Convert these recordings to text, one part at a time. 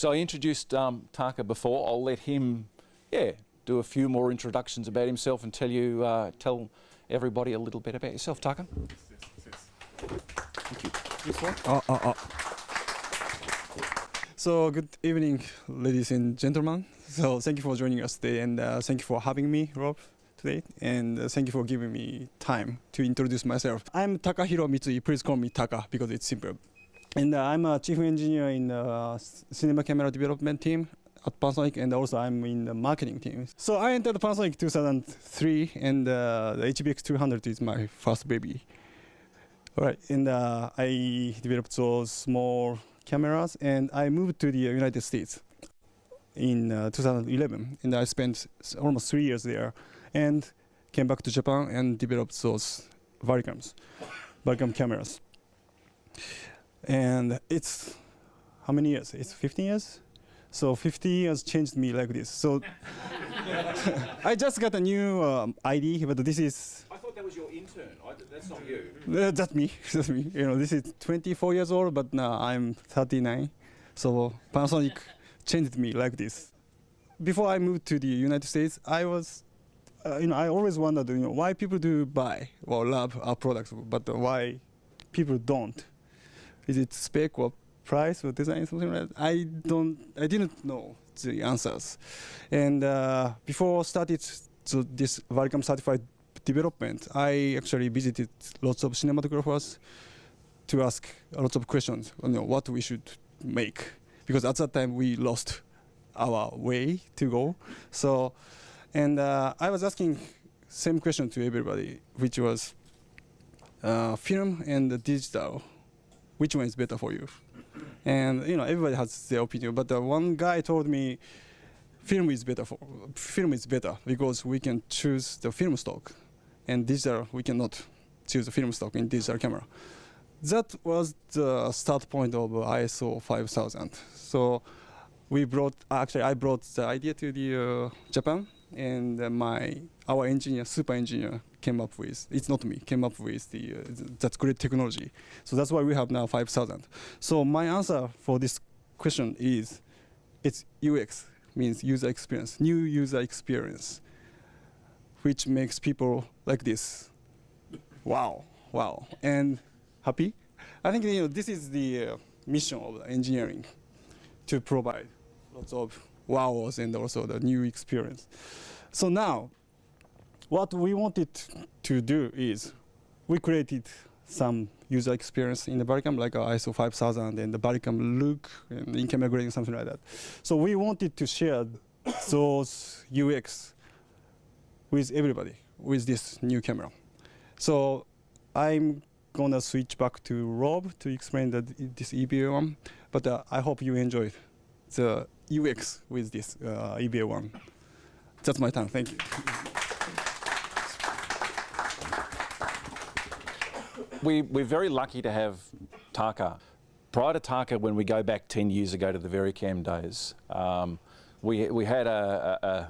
So I introduced Taka before. I'll let him, do a few more introductions about himself and tell everybody a little bit about yourself. Taka. Yes. Thank you. This one? So good evening, ladies and gentlemen. So thank you for joining us today, and thank you for having me, Rob, today, and thank you for giving me time to introduce myself. I'm Takahiro Mitsui. Please call me Taka because it's simple. And I'm a chief engineer in the cinema camera development team at Panasonic, and also I'm in the marketing team. So I entered Panasonic 2003, and the HBX200 is my first baby. All right, and I developed those small cameras, and I moved to the United States in 2011, and I spent almost 3 years there, and came back to Japan and developed those Varicam cameras. And it's how many years? It's 15 years. So 15 years changed me like this. So I just got a new ID, but this is. I thought that was your intern. That's not you. That's me. That's me. You know, this is 24 years old, but now I'm 39. So Panasonic changed me like this. Before I moved to the United States, I was, I always wondered, why people do buy or love our products, but why people don't. Is it spec or price or design, something like that? I didn't know the answers. And before started this Varicam certified development, I actually visited lots of cinematographers to ask lots of questions on what we should make, because at that time we lost our way to go. So, and I was asking same question to everybody, which was film and digital, which one is better for you? And everybody has their opinion, but one guy told me film is better because we can choose the film stock, and digital we cannot choose the film stock in digital camera. That was the start point of ISO 5000. So I brought the idea to the Japan, and our engineer, super engineer, came up with, it's not me, came up with that's great technology. So that's why we have now 5000. So my answer for this question is, it's UX, means user experience, new user experience, which makes people like this. Wow, and happy. I think this is the mission of engineering, to provide lots of wows and also the new experience. So now, what we wanted to do is, we created some user experience in the Varicam, like ISO 5000 and the Varicam look and in-camera grading, something like that. So we wanted to share those UX with everybody with this new camera. So I'm gonna switch back to Rob to explain this EVA1, but I hope you enjoyed the UX with this EVA1. That's my time. Thank you. We're very lucky to have Taka. Prior to Taka, when we go back 10 years ago to the Varicam days, we had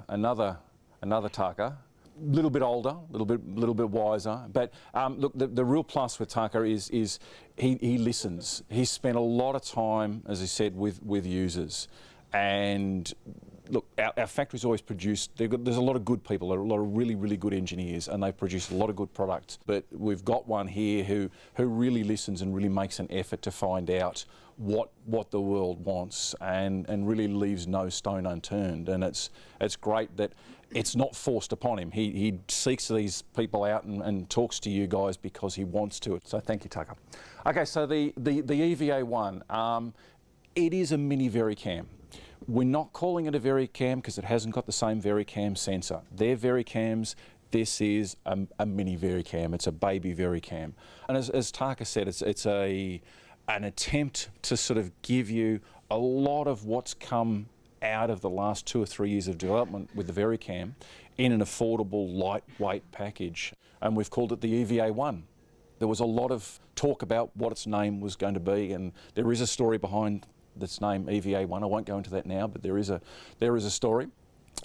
another Taka, a little bit older, a little bit wiser. But look, the real plus with Taka is he listens. He's spent a lot of time, as I said, with users. And look, our factory's always produced, there's a lot of good people, a lot of really good engineers, and they produce a lot of good products. But we've got one here who really listens and really makes an effort to find out what the world wants, and really leaves no stone unturned. And it's great that it's not forced upon him. He seeks these people out and talks to you guys because he wants to. So thank you, Taka. Okay, so the EVA1, it is a mini Varicam. We're not calling it a Varicam because it hasn't got the same Varicam sensor. They're Varicams. This is a mini Varicam. It's a baby Varicam. And as Taka said, it's an attempt to sort of give you a lot of what's come out of the last 2 or 3 years of development with the Varicam in an affordable, lightweight package. And we've called it the EVA1. There was a lot of talk about what its name was going to be, and there is a story behind this name, EVA1. I won't go into that now, but there is a story.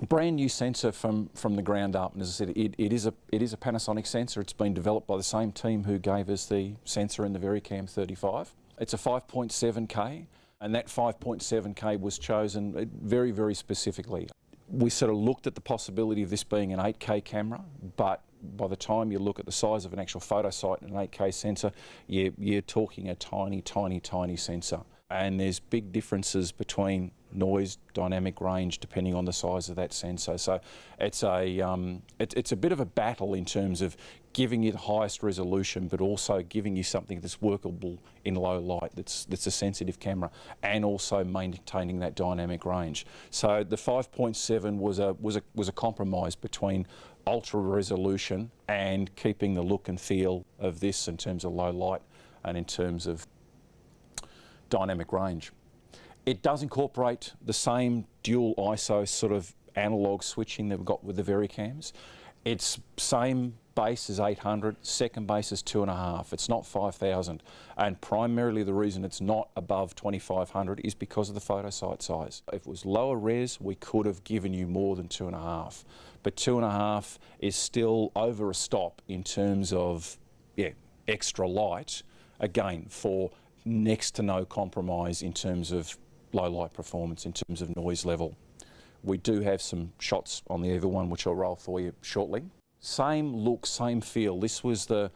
Brand new sensor from the ground up, and as I said, it is a Panasonic sensor. It's been developed by the same team who gave us the sensor in the Varicam 35. It's a 5.7K. And that 5.7K was chosen very, very specifically. We sort of looked at the possibility of this being an 8K camera, but by the time you look at the size of an actual photo sight and an 8K sensor, you're talking a tiny, tiny, tiny sensor. And there's big differences between noise, dynamic range, depending on the size of that sensor. So it's a bit of a battle in terms of giving you the highest resolution, but also giving you something that's workable in low light, that's a sensitive camera, and also maintaining that dynamic range. So the 5.7 was a compromise between ultra resolution and keeping the look and feel of this in terms of low light and in terms of dynamic range. It does incorporate the same dual ISO sort of analog switching that we've got with the Varicams. It's same base as 800, second base is 2.5. It's not 5,000. And primarily the reason it's not above 2,500 is because of the photo sight size. If it was lower res, we could have given you more than 2.5. But 2.5 is still over a stop in terms of, extra light, again, for next to no compromise in terms of low light performance, in terms of noise level. We do have some shots on the EVA1 which I'll roll for you shortly. Same look, same feel. This was the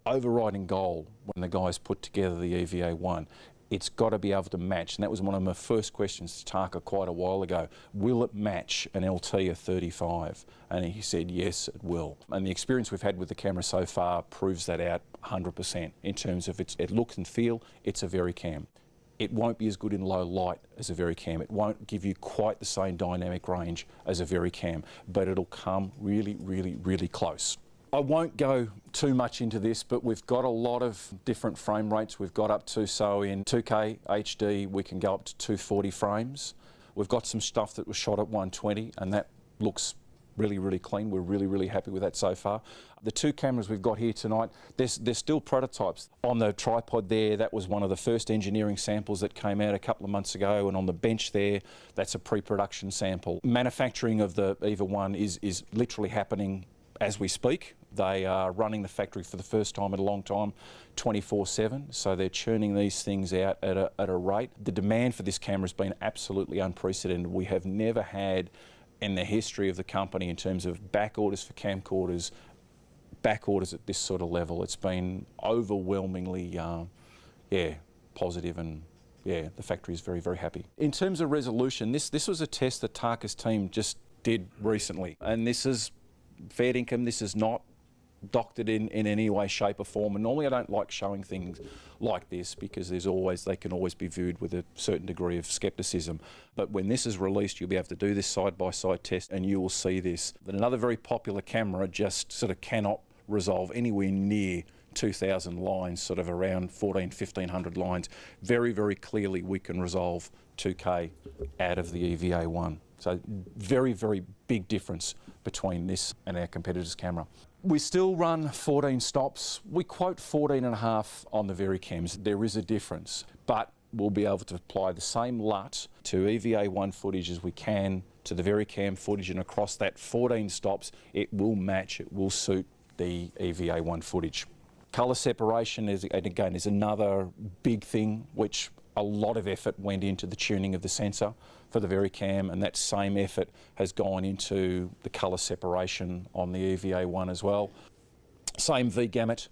overriding goal when the guys put together the EVA1. It's got to be able to match, and that was one of my first questions to Taka quite a while ago. Will it match an LT of 35? And he said, yes, it will. And the experience we've had with the camera so far proves that out 100% in terms of its look and feel. It's a Varicam. It won't be as good in low light as a Varicam. It won't give you quite the same dynamic range as a Varicam, but it'll come really, really, really close. I won't go too much into this, but we've got a lot of different frame rates. We've got up to, so in 2K HD, we can go up to 240 frames. We've got some stuff that was shot at 120, and that looks really, really clean. We're really, really happy with that so far. The two cameras we've got here tonight, they're still prototypes. On the tripod there, that was one of the first engineering samples that came out a couple of months ago, and on the bench there, that's a pre-production sample. Manufacturing of the EVA1 is literally happening as we speak. They are running the factory for the first time in a long time, 24/7, so they're churning these things out at a rate. The demand for this camera has been absolutely unprecedented. We have never had in the history of the company in terms of back orders for camcorders, back orders at this sort of level. It's been overwhelmingly, positive, and the factory is very, very happy. In terms of resolution, this was a test that Taka's team just did recently, and this is fair income. This is not doctored in any way, shape or form, and normally I don't like showing things like this because they can always be viewed with a certain degree of scepticism. But when this is released, you'll be able to do this side-by-side test and you will see this. That another very popular camera just sort of cannot resolve anywhere near 2,000 lines, sort of around 1,500 lines. Very, very clearly we can resolve 2K out of the EVA1. So very, very big difference between this and our competitor's camera. We still run 14 stops. We quote 14.5 on the Varicams. There is a difference, but we'll be able to apply the same LUT to EVA1 footage as we can to the Varicam footage, and across that 14 stops, it will match, it will suit the EVA1 footage. Colour separation is another big thing, which a lot of effort went into the tuning of the sensor for the Varicam, and that same effort has gone into the colour separation on the EVA1 as well. Same V-gamut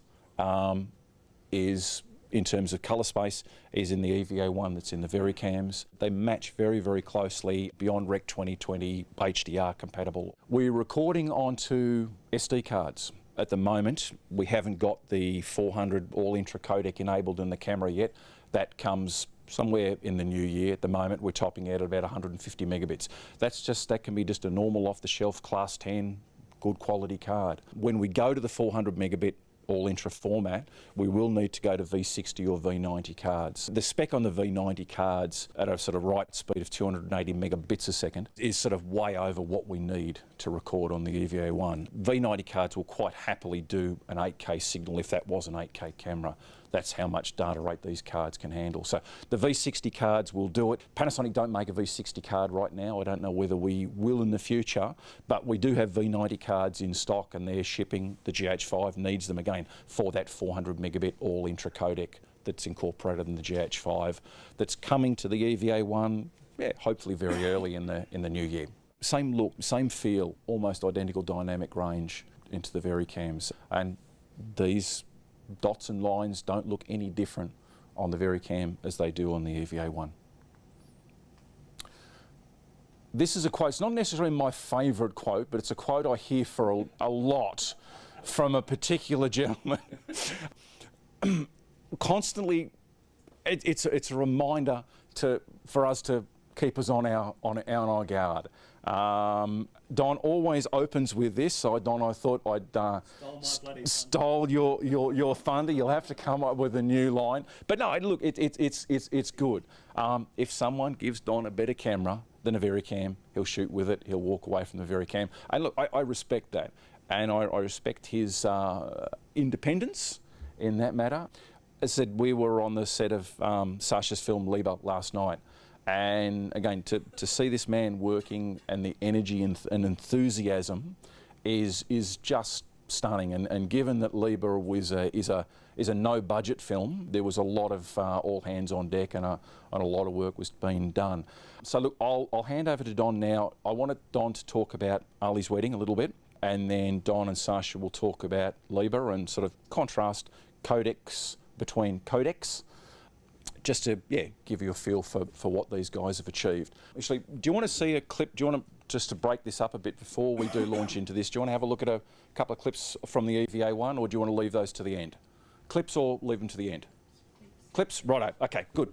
is, in terms of colour space, is in the EVA1 that's in the Varicams. They match very, very closely, beyond Rec 2020 HDR compatible. We're recording onto SD cards. At the moment, we haven't got the 400 all-intra codec enabled in the camera yet. That comes somewhere in the new year. At the moment, we're topping out at about 150 megabits. That can be just a normal off-the-shelf class 10, good quality card. When we go to the 400 megabit all-intra format, we will need to go to V60 or V90 cards. The spec on the V90 cards at a sort of write speed of 280 megabits a second is sort of way over what we need to record on the EVA1. V90 cards will quite happily do an 8K signal if that was an 8K camera. That's how much data rate these cards can handle. So the V60 cards will do it. Panasonic don't make a V60 card right now. I don't know whether we will in the future, but we do have V90 cards in stock and they're shipping. The GH5 needs them again for that 400 megabit all-intra codec that's incorporated in the GH5 that's coming to the EVA1, hopefully very early in the new year. Same look, same feel, almost identical dynamic range into the Varicams, and these dots and lines don't look any different on the Varicam as they do on the EVA1. This is a quote, it's not necessarily my favourite quote, but it's a quote I hear for a lot from a particular gentleman. Constantly, it's a reminder for us to keep us on our guard. Don always opens with this, so Don, I thought I'd stole your thunder. You'll have to come up with a new line. But no, look, it's good. If someone gives Don a better camera than a Varicam, he'll shoot with it. He'll walk away from the Varicam. And look, I respect that, and I respect his independence in that matter. As I said, we were on the set of Sasha's film Lieber last night. And again, to see this man working and the energy and enthusiasm is just stunning. And given that Lieber is a no-budget film, there was a lot of all hands on deck, and a lot of work was being done. So look, I'll hand over to Don now. I wanted Don to talk about Ali's wedding a little bit, and then Don and Sasha will talk about Lieber and sort of contrast codecs between codecs, just to give you a feel for what these guys have achieved. Actually, do you want to see a clip? Do you want to, just to break this up a bit before we do launch into this, do you want to have a look at a couple of clips from the EVA1, or do you want to leave those to the end? Clips or leave them to the end? Clips? Righto. Okay, good.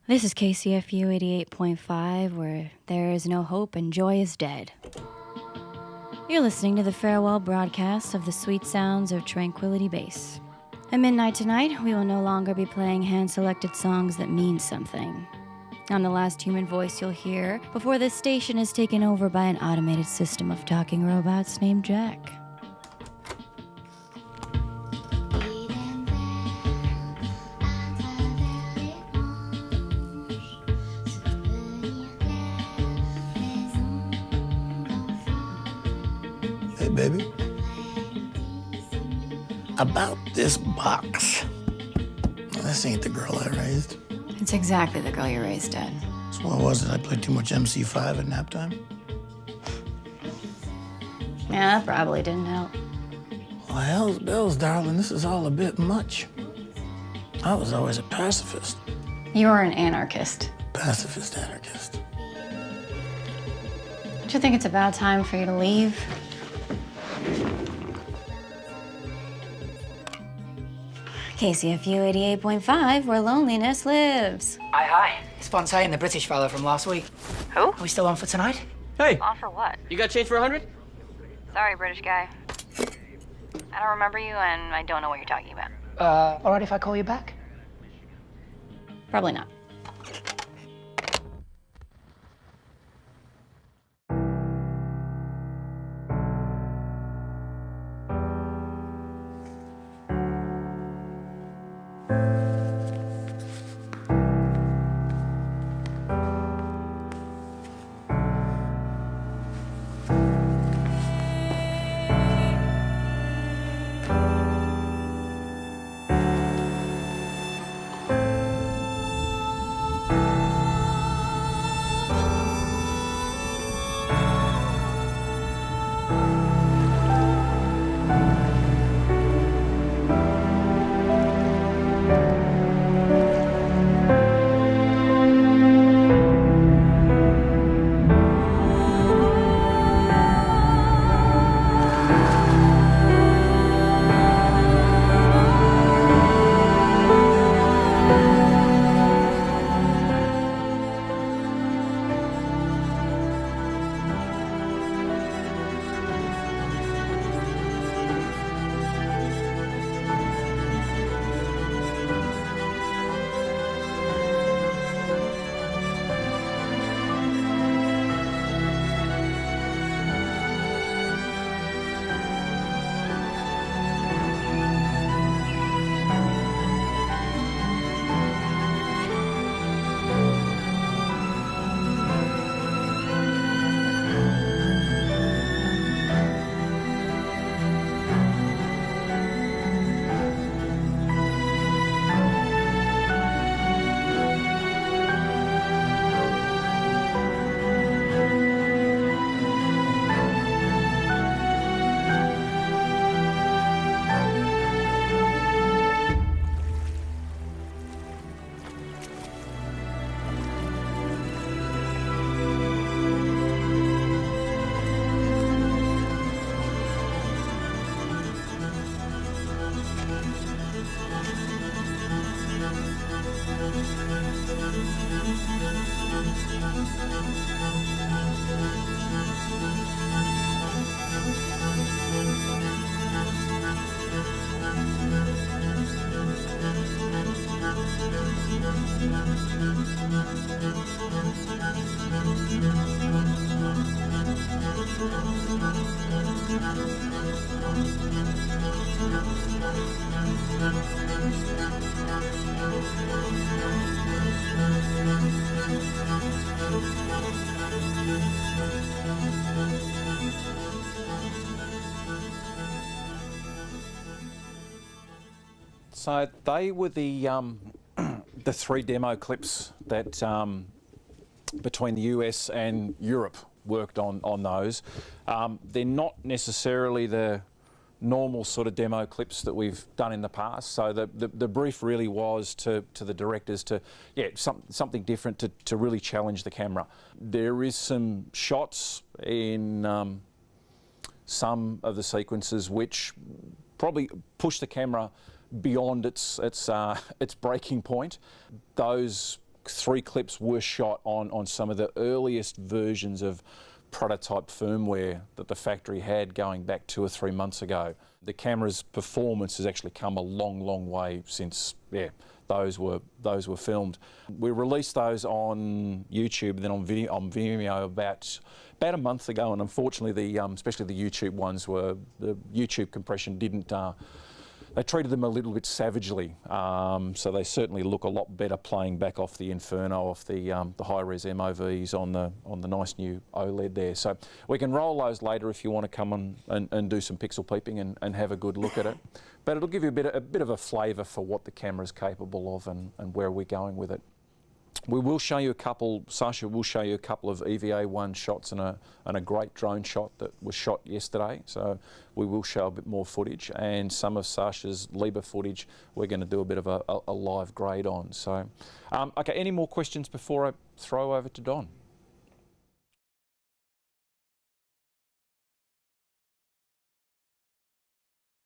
This is KCFU 88.5, where there is no hope and joy is dead. You're listening to the farewell broadcast of the sweet sounds of Tranquility Base. At midnight tonight, we will no longer be playing hand-selected songs that mean something. I'm the last human voice you'll hear before this station is taken over by an automated system of talking robots named Jack. Hey, baby. About this box. Well, this ain't the girl I raised. It's exactly the girl you raised, Dad. So what was it? I played too much MC5 at nap time? Yeah, that probably didn't help. Well, hell's bells, darling. This is all a bit much. I was always a pacifist. You were an anarchist. Pacifist anarchist. Don't you think it's about time for you to leave? KCFU 88.5, where loneliness lives. Aye, aye. It's Fontaine, the British fellow from last week. Who? Are we still on for tonight? Hey. On for what? You got change for 100? Sorry, British guy. I don't remember you, and I don't know what you're talking about. All right if I call you back? Probably not. So they were the three demo clips that between the US and Europe worked on those. They're not necessarily the normal sort of demo clips that we've done in the past. So the brief really was to the directors to, something different to really challenge the camera. There is some shots in some of the sequences which probably push the camera beyond its breaking point. Those three clips were shot on some of the earliest versions of prototype firmware that the factory had going back 2 or 3 months ago. The camera's performance has actually come a long way since those were filmed. We released those on YouTube, then on Vimeo about a month ago, and unfortunately especially the YouTube ones the YouTube compression didn't they treated them a little bit savagely. So they certainly look a lot better playing back off the Inferno, off the high-res MOVs on the nice new OLED there. So we can roll those later if you want to come and do some pixel peeping and have a good look at it. But it'll give you a bit of a flavour for what the camera's capable of and where we're going with it. We will show you a couple, Sasha will show you a couple of EVA1 shots and a great drone shot that was shot yesterday. So we will show a bit more footage, and some of Sasha's Libre footage we're going to do a bit of a live grade on. So, okay, any more questions before I throw over to Don?